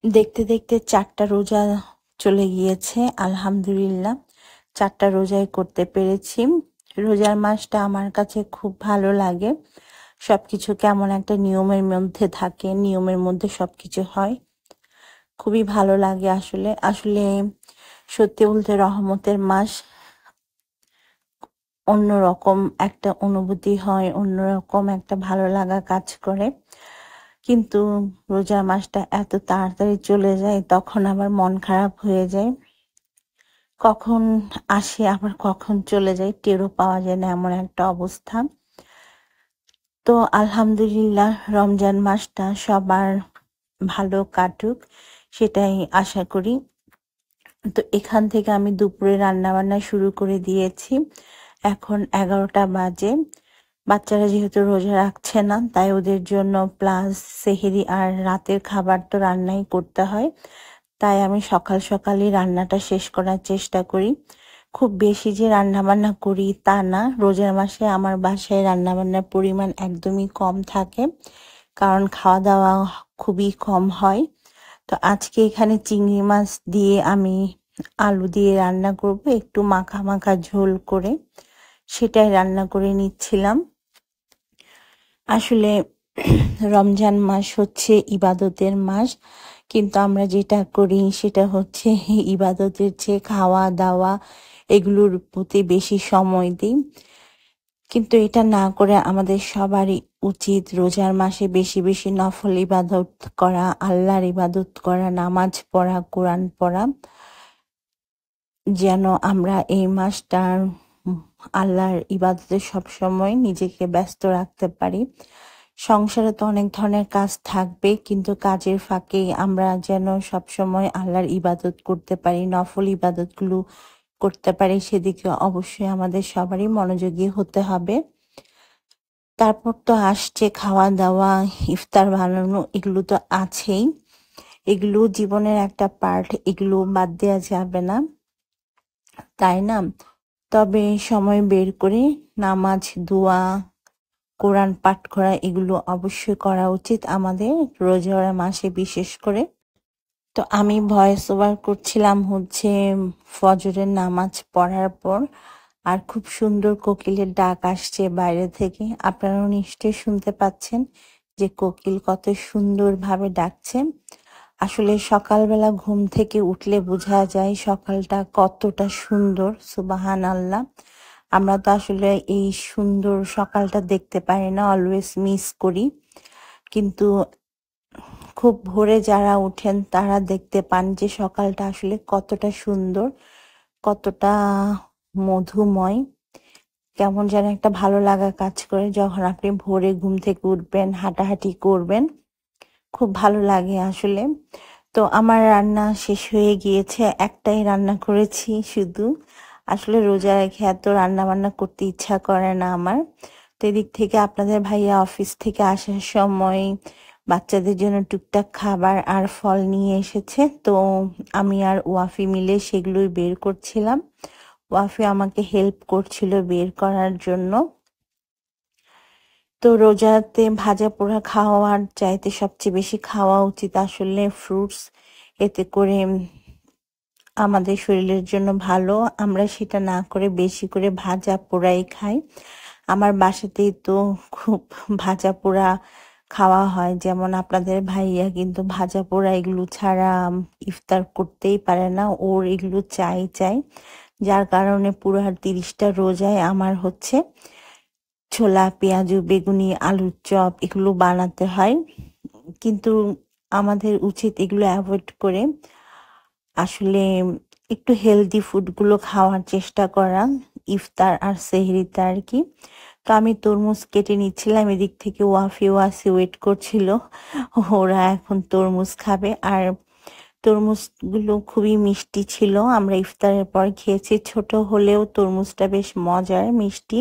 দেখতে দেখতে 4টা রোজা চলে গিয়েছে। আলহামদুলিল্লাহ 4টা রোজাই করতে পেরেছি। রোজার মাসটা আমার কাছে খুব ভালো লাগে। সবকিছু কেমন একটা নিয়মের মধ্যে থাকে, নিয়মের মধ্যে সবকিছু হয়। খুবই ভালো লাগে আসলে। আসলে সত্যি বলতে রহমতের মাস, অন্যরকম একটা অনুভূতি হয়, অন্যরকম একটা ভালো লাগা কাজ করে। কিন্তু রোজার মাসটা এত তাড়াতাড়ি চলে যায়, তখন আবার মন খারাপ হয়ে যায়। কখন আসে আবার কখন চলে যায় টেরও পাওয়া যায় না, এমন একটা অবস্থা। তো আলহামদুলিল্লাহ রমজান মাসটা সবার ভালো কাটুক, সেটাই আশা করি। তো এখান থেকে আমি দুপুরে রান্না বান্না শুরু করে দিয়েছি। এখন 11টা বাজে। বাচ্চারা যেহেতু রোজা রাখছে না, তাই ওদের জন্য প্লাস সেহরি আর রাতের খাবার তো রান্নাই করতে হয়। তাই আমি সকাল সকালই রান্নাটা শেষ করার চেষ্টা করি। খুব বেশি যে রান্নাবান্না করি তা না। রোজার মাসে আমার বাসায় রান্নাবান্নার পরিমাণ একদমই কম থাকে, কারণ খাওয়া দাওয়া খুবই কম হয়। তো আজকে এখানে চিংড়ি মাছ দিয়ে আমি আলু দিয়ে রান্না করব, একটু মাখা মাখা ঝোল করে, সেটাই রান্না করে নিচ্ছিলাম। আসলে রমজান মাস হচ্ছে ইবাদতের মাস, কিন্তু আমরা যেটা করি সেটা হচ্ছে ইবাদতের চেয়ে খাওয়া দাওয়া এগুলোর প্রতি বেশি সময় দিই। কিন্তু এটা না করে আমাদের সবারই উচিত রোজার মাসে বেশি বেশি নফল ইবাদত করা, আল্লাহর ইবাদত করা, নামাজ পড়া, কোরআন পড়া, যেন আমরা এই মাসটার আল্লাহর ইবাদতে সবসময় নিজেকে ব্যস্ত রাখতে পারি। সংসারে তো অনেক ধরনের কাজ থাকবে, কিন্তু কাজের ফাঁকেই আমরা যেন সবসময় আল্লাহর ইবাদত করতে পারি, নফল ইবাদতগুলো করতে পারি, সেদিকে অবশ্যই আমাদের সবারই মনোযোগী হতে হবে। তারপর তো আসছে খাওয়া দাওয়া, ইফতার বানানো, এগুলো তো আছেই। এগুলো জীবনের একটা পার্ট, এগুলো বাদ দেওয়া যাবে না, তাই না? তবে সময় বের করে নামাজ, দোয়া, কোরআন পাঠ করা এগুলো অবশ্যই করা উচিত আমাদের রোজার মাসে বিশেষ করে। তো আমি ভয়েস ওভার করছিলাম হচ্ছে ফজরের নামাজ পড়ার পর, আর খুব সুন্দর কোকিলের ডাক আসছে বাইরে থেকে। আপনারাও নিশ্চয়ই শুনতে পাচ্ছেন যে কোকিল কত সুন্দরভাবে ডাকছে। আসলে সকালবেলা ঘুম থেকে উঠলে বোঝা যায় সকালটা কতটা সুন্দর। সুবাহান আল্লাহ। আমরা তো আসলে এই সুন্দর সকালটা দেখতে পারি না, অলওয়েজ মিস করি। কিন্তু খুব ভোরে যারা উঠেন তারা দেখতে পান যে সকালটা আসলে কতটা সুন্দর, কতটা মধুময়। কেমন যেন একটা ভালো লাগা কাজ করে যখন আপনি ভোরে ঘুম থেকে উঠবেন, হাঁটাহাঁটি করবেন, খুব ভালো লাগে আসলে। তো আমার রান্না শেষ হয়ে গিয়েছে, একটাই রান্না করেছি শুধু। আসলে রোজা রেখে এত রান্না বান্না করতে ইচ্ছা করে না আমার। তো এদিক থেকে আপনাদের ভাইয়া অফিস থেকে আসার সময় বাচ্চাদের জন্য টুকটাক খাবার আর ফল নিয়ে এসেছে। তো আমি আর ওয়াফি মিলে সেগুলোই বের করছিলাম। ওয়াফি আমাকে হেল্প করছিল বের করার জন্য। তো রোজাতে ভাজা পোড়া খাওয়ার চাইতে সবচেয়ে বেশি খাওয়া উচিত আসলে ফ্রুটস। এতে করে আমাদের শরীরের জন্য ভালো। আমরা সেটা না করে বেশি করে ভাজা পোড়াই খাই। আমার বাসাতেই তো খুব ভাজা পোড়া খাওয়া হয়। যেমন আপনাদের ভাইয়া কিন্তু ভাজা পোড়া এগুলো ছাড়া ইফতার করতেই পারে না, ওর এগুলো চাই চাই। যার কারণে পুরো 30টা রোজায় আমার হচ্ছে ছোলা, পেঁয়াজু, বেগুনি, আলুর চপ এগুলো বানাতে হয়। কিন্তু আমাদের উচিত এগুলো অ্যাভয়েড করে আসলে একটু হেলদি ফুডগুলো খাওয়ার চেষ্টা করা ইফতার আর সেহরিতে আর কি। তো আমি তরমুজ কেটে নিচ্ছিলাম, এদিক থেকে ওয়াফি ওয়াসি ওয়েট করছিল, ওরা এখন তরমুজ খাবে। আর তরমুজগুলো খুবই মিষ্টি ছিল, আমরা ইফতারের পর খেয়েছি। ছোট হলেও তরমুজটা বেশ মজার, মিষ্টি।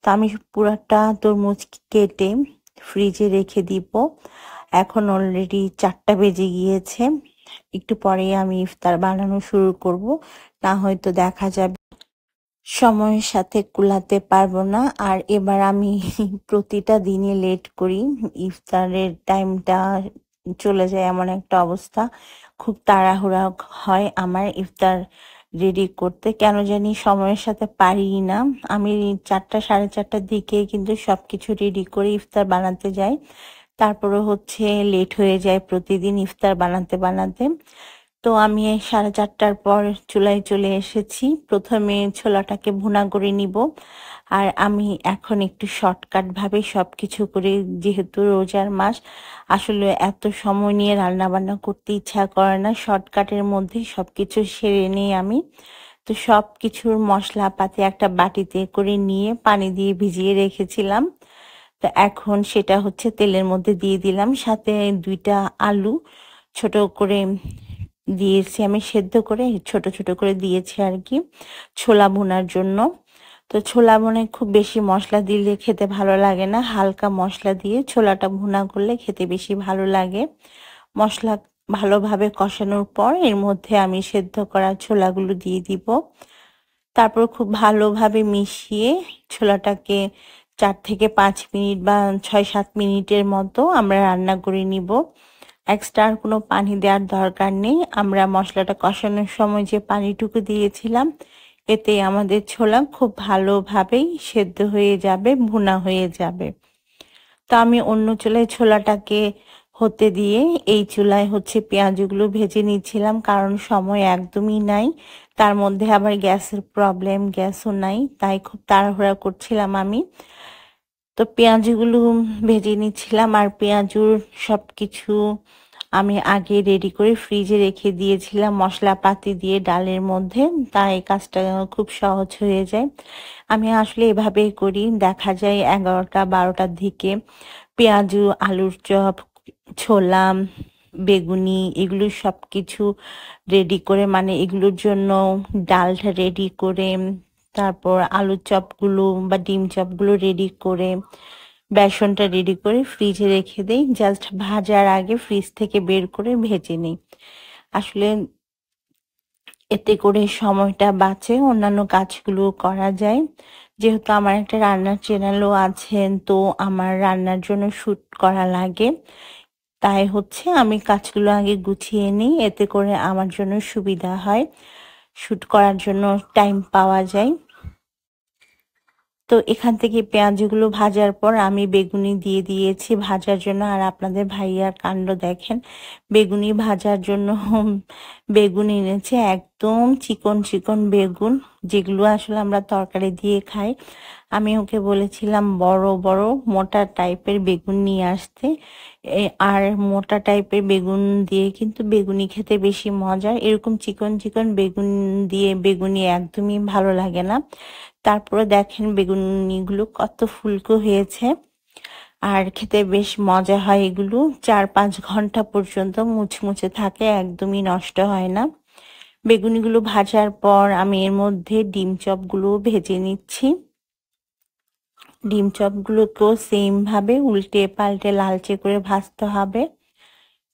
তো আমি পুরাটা তরমুজ কেটে ফ্রিজে রেখে দিব। এখন অলরেডি 4টা বেজে গিয়েছে, একটু পরেই আমি ইফতার বানানো শুরু করব, না হয়তো দেখা যাবে সময়ের সাথে কুলাতে পারবো না। আর এবার আমি প্রতিটা দিনই লেট করি, ইফতারের টাইমটা চলে যায় এমন একটা অবস্থা। খুব তাড়াহুড়া হয় আমার ইফতার রেডি করতে। কেন জানি সময়ের সাথে পারিই না। আমি ৪টা ৪:৩০টার দিকে কিন্তু সবকিছু রেডি করে ইফতার বানাতে যাই। তারপরে হচ্ছে লেট হয়ে যায় প্রতিদিন ইফতার বানাতে। তো আমি 4:30টার পর চুলায় চলে এসেছি। প্রথমে ছোলাটাকে ভুনা করে নিব। আর আমি এখন একটু শর্টকাট ভাবে সবকিছু করে, যেহেতু রোজার মাস, আসলে এত সময় নিয়ে রান্নাবান্না করতে ইচ্ছা করে না। শর্টকাটের মধ্যে সবকিছু সেরে নিই আমি। তো সবকিছুর মশলাপাতি একটা বাটিতে করে নিয়ে পানি দিয়ে ভিজিয়ে রেখেছিলাম। তো এখন সেটা হচ্ছে তেলের মধ্যে দিয়ে দিলাম। সাথে 2টা আলু ছোট করে দিয়েছি, আমি সেদ্ধ করে ছোট করে দিয়েছি আর কি, ছোলা ভুনার জন্য। তো ছোলা ভুনায় খুব বেশি মশলা দিলে খেতে ভালো লাগে না। হালকা মশলা দিয়ে ছোলাটা ভুনা করলে খেতে বেশি ভালো লাগে। মশলা ভালোভাবে কষানোর পর এর মধ্যে আমি সেদ্ধ করা ছোলাগুলো দিয়ে দিব। তারপর খুব ভালোভাবে মিশিয়ে ছোলাটাকে 4 থেকে 5 মিনিট বা 6-7 মিনিটের মতো আমরা রান্না করে নিব। এক্সট্রা আর কোনো পানি দেওয়ার দরকার নেই। আমরা মশলাটা কষানোর সময় যে পানিটুকু দিয়েছিলাম, এতে আমাদের ছোলা খুব ভালোভাবেই সেদ্ধ হয়ে যাবে, ভুনা হয়ে যাবে। তো আমি অন্য চুলায় ছোলাটাকে হতে দিয়ে এই চুলায় হচ্ছে পেঁয়াজগুলো ভেজে নিচ্ছিলাম, কারণ সময় একদমই নাই। তার মধ্যে আবার গ্যাসের প্রবলেম, গ্যাসও নাই, তাই খুব তাড়াহুড়া করছিলাম আমি। তো পেঁয়াজগুলো ভেজে নিচ্ছিলাম, আর পেঁয়াজুর সবকিছু আমি আগে রেডি করে ফ্রিজে রেখে দিয়েছিলাম মশলাপাতি দিয়ে ডালের মধ্যে, তাই কাজটা খুব সহজ হয়ে যায়। আমি আসলে এভাবেই করি। দেখা যায় 11টা 12টার দিকে পেঁয়াজু, আলুর চপ, ছোলা, বেগুনি এগুলো সবকিছু রেডি করে, মানে এগুলোর জন্য ডালটা রেডি করে, তারপর আলুর চপগুলো বা ডিম চপগুলো রেডি করে, বেসনটা রেডি করে ফ্রিজে রেখে দেই। জাস্ট ভাজার আগে ফ্রিজ থেকে বের করে ভেজে নিই। আসলে এতে করে সময়টা বাঁচে, অন্যান্য কাজগুলো করা যায়। যেহেতু আমার একটা রান্নার চ্যানেলও আছে, তো আমার রান্নার জন্য শ্যুট করা লাগে। তাই হচ্ছে আমি কাজগুলো আগে গুছিয়ে নিই, এতে করে আমার জন্য সুবিধা হয়, শ্যুট করার জন্য টাইম পাওয়া যায়। তো এখান থেকে পেঁয়াজগুলো ভাজার পর আমি বেগুনি দিয়ে দিয়েছি ভাজার জন্য। আর আপনাদের ভাইয়ার কাণ্ড দেখেন, বেগুনি ভাজার জন্য বেগুন এনেছে, একদম চিকন বেগুন, যেগুলো আসলে আমরা তরকারি দিয়ে খাই। আমি ওকে বলেছিলাম বড় বড় মোটা টাইপের বেগুন নিয়ে আসতে। আর মোটা টাইপের বেগুন দিয়ে কিন্তু বেগুনি খেতে বেশি মজার। এরকম চিকন বেগুন দিয়ে বেগুনি একদমই ভালো লাগে না। তারপরে দেখেন বেগুনিগুলো কত ফুলকো হয়েছে, আর খেতে বেশ মজা হয়। এগুলো 4-5 ঘন্টা পর্যন্ত মুচমুচে থাকে, একদমই নষ্ট হয় না। বেগুনিগুলো ভাজার পর আমি এর মধ্যে ডিম চপগুলো ভেজে নিচ্ছি। ডিম চপগুলোকেও সেম ভাবে উল্টে পাল্টে লালচে করে ভাজতে হবে।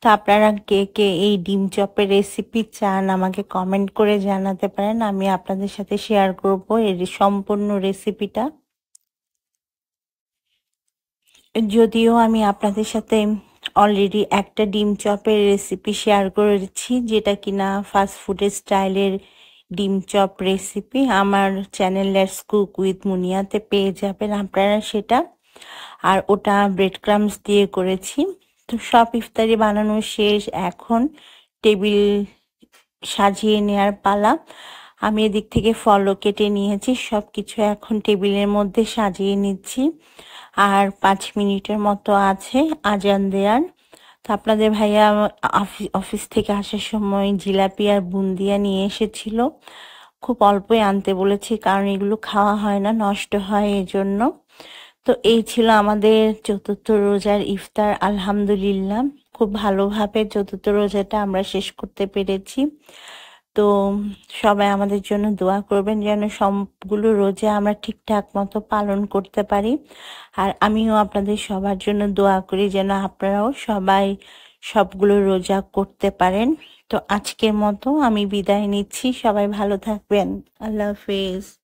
তো আপনারা কে কে এই ডিম চপের রেসিপি চান আমাকে কমেন্ট করে জানাতে পারেন, আমি আপনাদের সাথে শেয়ার করব এর সম্পূর্ণ রেসিপিটা। যদিও আমি আপনাদের সাথে অলরেডি একটা ডিম চপের রেসিপি শেয়ার করেছি, যেটা কিনা ফাস্ট ফুডের স্টাইলের ডিম চপ রেসিপি। আমার চ্যানেল লেটস কুক উইথ মুনিয়াতে পেয়ে যাবেন আপনারা সেটা। আর ওটা ব্রেড ক্রামস দিয়ে করেছি। তো সব ইফতারি বানানো শেষ, এখন টেবিল সাজিয়ে নেওয়ার পালা। আমি এদিক থেকে ফলও কেটে নিয়েছি, সব কিছু এখন টেবিলের মধ্যে সাজিয়ে নিচ্ছি। আর 5 মিনিটের মতো আছে আজান দেওয়ার। তো আপনাদের ভাইয়া অফিস থেকে আসার সময় জিলাপি আর বুন্দিয়া নিয়ে এসেছিল। খুব অল্পই আনতে বলেছি, কারণ এগুলো খাওয়া হয় না, নষ্ট হয় এজন্য। তো এই ছিল আমাদের চতুর্থ রোজার ইফতার। আলহামদুলিল্লাহ, খুব ভালোভাবে চতুর্থ রোজাটা আমরা শেষ করতে পেরেছি। তো সবাই আমাদের জন্য দোয়া করবেন, যেন সবগুলো রোজা আমরা ঠিকঠাক মতো পালন করতে পারি। আর আমিও আপনাদের সবার জন্য দোয়া করি যেন আপনারাও সবাই সবগুলো রোজা করতে পারেন। তো আজকের মতো আমি বিদায় নিচ্ছি, সবাই ভালো থাকবেন। আল্লাহ হাফেজ।